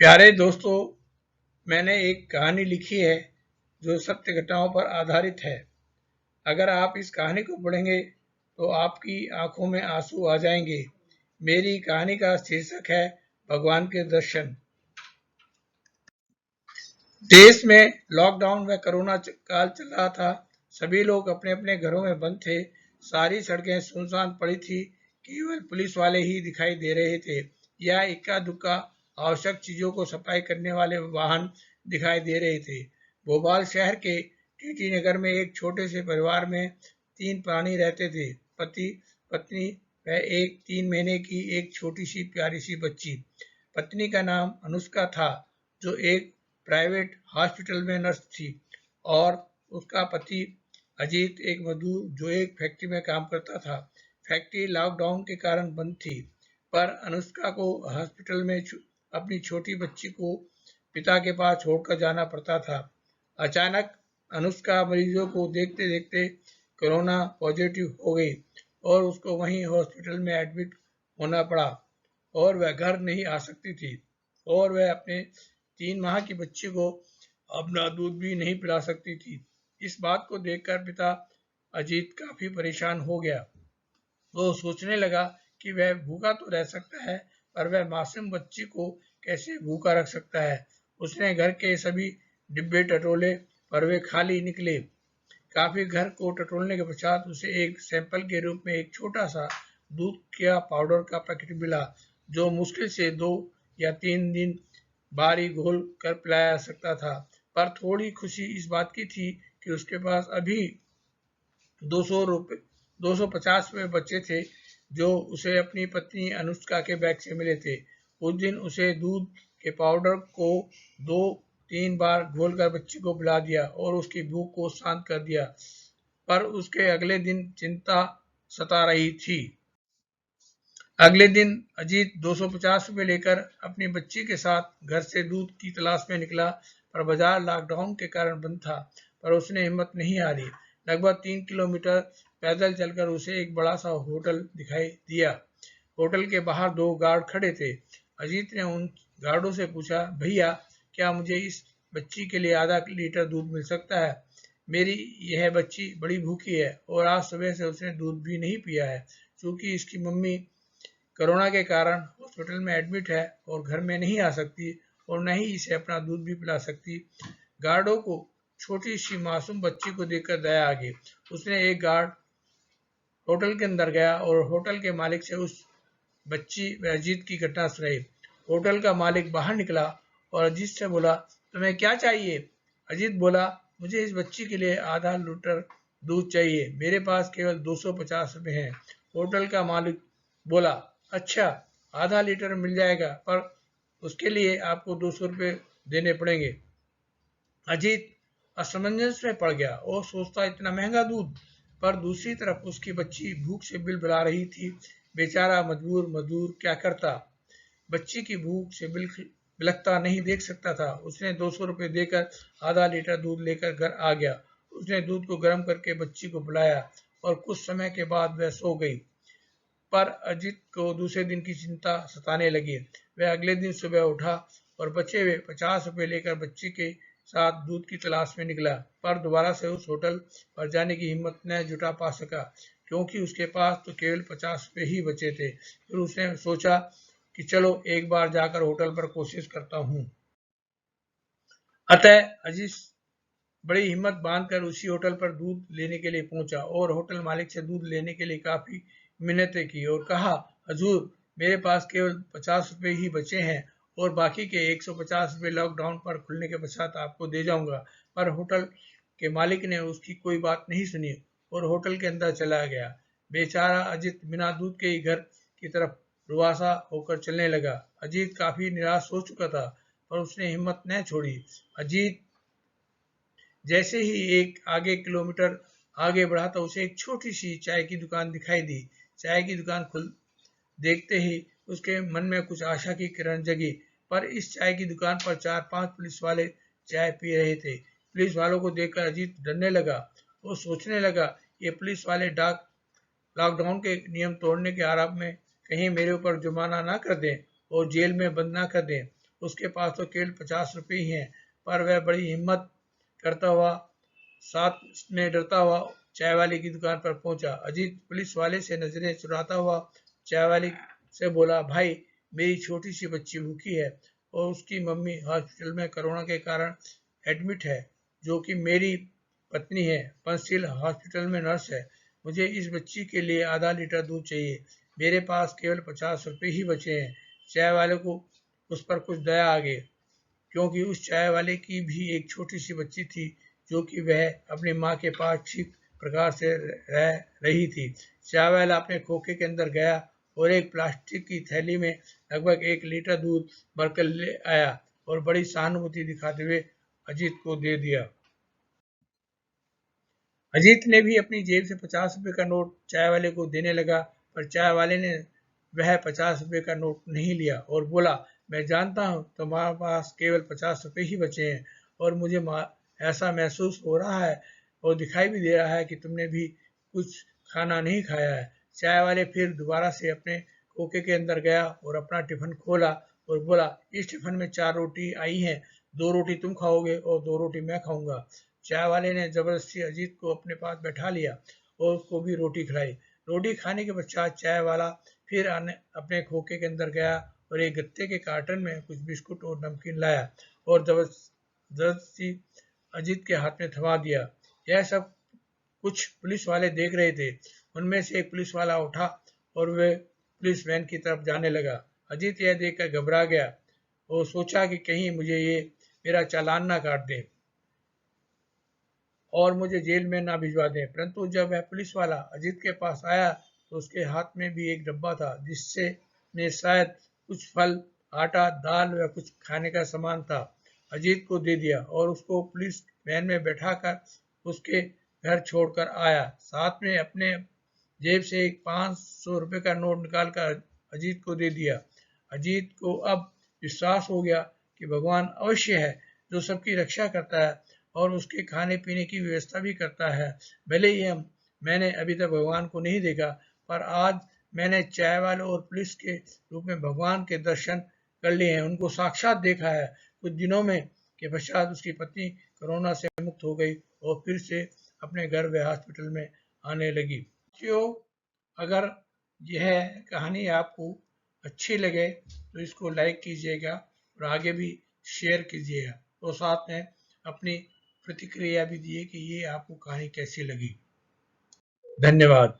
प्यारे दोस्तों, मैंने एक कहानी लिखी है जो सत्य घटनाओं पर आधारित है। अगर आप इस कहानी को पढ़ेंगे तो आपकी आंखों में आंसू आ जाएंगे। मेरी कहानी का शीर्षक है भगवान के दर्शन। देश में लॉकडाउन व कोरोना काल चल रहा था। सभी लोग अपने अपने घरों में बंद थे। सारी सड़कें सुनसान पड़ी थी। केवल पुलिस वाले ही दिखाई दे रहे थे या इक्का दुक्का आवश्यक चीजों को सप्लाई करने वाले वाहन दिखाई दे रहे थे। भोपाल शहर के टीटी नगर में एक छोटे से परिवार में 3 प्राणी रहते थे। पति, पत्नी व एक 3 महीने की एक छोटी सी प्यारी सी बच्ची। पत्नी का नाम अनुष्का था, जो एक प्राइवेट हॉस्पिटल में नर्स थी, और उसका पति अजीत एक मजदूर जो एक फैक्ट्री में काम करता था। फैक्ट्री लॉकडाउन के कारण बंद थी, पर अनुष्का को हॉस्पिटल में अपनी छोटी बच्ची को पिता के पास छोड़कर जाना पड़ता था। अचानक अनुष्का मरीजों को देखते देखते कोरोना पॉजिटिव हो गई और उसको वहीं हॉस्पिटल में एडमिट होना पड़ा, और वह घर नहीं आ सकती थी, और वह अपने 3 माह की बच्ची को अपना दूध भी नहीं पिला सकती थी। इस बात को देखकर पिता अजीत काफी परेशान हो गया। वो सोचने लगा कि वह भूखा तो रह सकता है, पर वह मासूम बच्ची को कैसे भूखा रख सकता है। उसने घर के सभी डिब्बे टटोले, पर वे खाली निकले। काफी घर को टटोलने के पश्चात उसे एक सैंपल के रूप में एक छोटा सा दूध का पाउडर का पैकेट मिला, जो मुश्किल से 2 या 3 दिन बारी घोल कर पिलाया जा सकता था। पर थोड़ी खुशी इस बात की थी कि उसके पास अभी 250 रुपये बचे थे, जो उसे अपनी पत्नी अनुष्का के बैग से मिले थे। उस दिन उसे दूध के पाउडर को 2-3 बार घोलकर बच्ची को पिला दिया और उसकी भूख को शांत कर दिया। पर उसके अगले दिन चिंता सता रही थी। अगले दिन अजीत 250 रुपये लेकर अपनी बच्ची के साथ घर से दूध की तलाश में निकला, पर बाजार लॉकडाउन के कारण बंद था। पर उसने हिम्मत नहीं हारी। लगभग 3 किलोमीटर पैदल चलकर उसे एक बड़ा सा होटल दिखाई दिया। होटल के बाहर 2 गार्ड खड़े थे। अजीत ने उन गार्डों से पूछा, भैया, क्या मुझे इस बच्ची के लिए आधा लीटर दूध मिल सकता है? मेरी यह बच्ची बड़ी भूखी है और आज सुबह से उसने दूध भी नहीं पिया है। चूंकि इसकी मम्मी कोरोना के कारण हॉस्पिटल में एडमिट है और घर में नहीं आ सकती, और न ही इसे अपना दूध भी पिला सकती। गार्डों को छोटी सी मासूम बच्ची को देखकर दया आ गई। उसने एक गार्ड होटल के अंदर गया और होटल के मालिक से उस बच्ची व अजीत की घटना सुनाई। होटल का मालिक बाहर निकला और अजीत से बोला, तुम्हें क्या चाहिए? अजीत बोला, मुझे इस बच्ची के लिए आधा लीटर दूध चाहिए। मेरे पास केवल 250 रुपये हैं। होटल का मालिक बोला, अच्छा, आधा लीटर मिल जाएगा, पर उसके लिए आपको 200 रुपये देने पड़ेंगे। अजीत असमंजस में पड़ गया और सोचता, इतना महंगा दूध? पर दूसरी तरफ उसकी बच्ची भूख से बिलबिला रही थी। बेचारा मजबूर मजदूर क्या करता? बच्ची की भूख से बिलखता नहीं देख सकता था। उसने 200 रुपये देकर आधा लीटर दूध लेकर घर आ गया। उसने दूध को गर्म करके बच्ची को पिलाया और कुछ समय के बाद वह सो गई। पर अजीत को दूसरे दिन की चिंता सताने लगी। वह अगले दिन सुबह उठा और बचे हुए 50 रुपये लेकर बच्ची के साथ दूध की तलाश में निकला, पर दोबारा से उस होटल पर जाने की हिम्मत न जुटा पा सका, क्योंकि उसके पास तो केवल 50 रुपये ही बचे थे। फिर उसने सोचा कि चलो एक बार जाकर होटल पर कोशिश करता हूँ। अतः अजीत बड़ी हिम्मत बांधकर उसी होटल पर दूध लेने के लिए पहुंचा और होटल मालिक से दूध लेने के लिए काफी मिन्नतें की और कहा, हजूर, मेरे पास केवल 50 रुपये ही बचे हैं और बाकी के 150 रुपये लॉकडाउन पर खुलने के पश्चात आपको दे जाऊंगा। पर होटल के मालिक ने उसकी कोई बात नहीं सुनी और होटल के अंदर चला गया। बेचारा अजीत बिना दूध के ही घर की तरफ रुआसा होकर चलने लगा। अजीत काफी निराश हो चुका था, पर उसने हिम्मत न छोड़ी। अजीत जैसे ही एक आगे किलोमीटर आगे बढ़ा तो उसे एक छोटी सी चाय की दुकान दिखाई दी। चाय की दुकान खुल देखते ही उसके मन में कुछ आशा की किरण जगी। पर इस चाय की दुकान पर 4-5 पुलिस वाले चाय पी रहे थे। पुलिस वालों को देखकर अजीत डरने लगा। वो सोचने लगा, ये पुलिस वाले लॉकडाउन के नियम तोड़ने के आरोप में कहीं मेरे ऊपर जुर्माना ना कर दें और जेल में बंद ना कर दें। उसके पास तो केवल 50 रुपये ही हैं। पर वह बड़ी हिम्मत करता हुआ साथ में डरता हुआ चाय वाले की दुकान पर पहुंचा। अजीत पुलिस वाले से नजरें चुराता हुआ चाय वाले से बोला, भाई मेरी छोटी सी बच्ची भूखी है और उसकी मम्मी हॉस्पिटल में कोरोना के कारण एडमिट है, जो कि मेरी पत्नी है। पंचशील हॉस्पिटल में नर्स है। मुझे इस बच्ची के लिए आधा लीटर दूध चाहिए। मेरे पास केवल 50 रुपये ही बचे हैं। चाय वाले को उस पर कुछ दया आ गई, क्योंकि उस चाय वाले की भी एक छोटी सी बच्ची थी, जो कि वह अपनी माँ के पास ठीक प्रकार से रह रही थी। चाय वाला अपने खोखे के अंदर गया और एक प्लास्टिक की थैली में लगभग 1 लीटर दूध भरकर ले आया और बड़ी सहानुभूति दिखाते हुए अजीत को दे दिया। अजीत ने भी अपनी जेब से 50 रुपए का नोट चाय वाले को देने लगा, पर चाय वाले ने वह 50 रुपए का नोट नहीं लिया और बोला, मैं जानता हूँ तुम्हारे पास केवल 50 रुपए ही बचे हैं और मुझे ऐसा महसूस हो रहा है और दिखाई भी दे रहा है कि तुमने भी कुछ खाना नहीं खाया है। चाय वाले फिर दोबारा से अपने खोखे के अंदर गया और अपना टिफिन खोला और बोला, इस टिफिन में 4 रोटी आई हैं, 2 रोटी तुम खाओगे और 2 रोटी मैं खाऊंगा। चाय वाले ने जबरदस्ती अजीत को अपने पास बैठा लिया और उसको भी रोटी खिलाई। रोटी खाने के पश्चात चाय वाला फिर अपने खोखे के अंदर गया और एक गत्ते के कार्टन में कुछ बिस्कुट और नमकीन लाया और जबरदस्ती अजीत के हाथ में थमा दिया। यह सब कुछ पुलिस वाले देख रहे थे। उनमें से एक पुलिस वाला उठा और वे पुलिस वैन की तरफ जाने लगा। अजीत यह देखकर घबरा गया और सोचा कि कहीं मुझे ये मेरा चालान ना काट दें और मुझे जेल में ना भिजवा दें। परंतु जब वह पुलिस वाला अजीत के पास आया तो उसके हाथ में भी एक डब्बा था, जिससे ने शायद कुछ फल, आटा, दाल व कुछ खाने का सामान था। अजीत को दे दिया और उसको पुलिस वैन में बैठाकर उसके घर छोड़कर आया। साथ में अपने जेब से एक 500 रुपये का नोट निकालकर अजीत को दे दिया। अजीत को अब विश्वास हो गया कि भगवान अवश्य है, जो सबकी रक्षा करता है और उसके खाने पीने की व्यवस्था भी करता है। भले ही मैंने अभी तक भगवान को नहीं देखा, पर आज मैंने चाय वाले और पुलिस के रूप में भगवान के दर्शन कर लिए हैं, उनको साक्षात देखा है। कुछ दिनों में के पश्चात उसकी पत्नी कोरोना से मुक्त हो गई और फिर से अपने घर व हॉस्पिटल में आने लगी। अगर यह कहानी आपको अच्छी लगे तो इसको लाइक कीजिएगा और आगे भी शेयर कीजिएगा और साथ में अपनी प्रतिक्रिया भी दिए कि ये आपको कहानी कैसी लगी। धन्यवाद।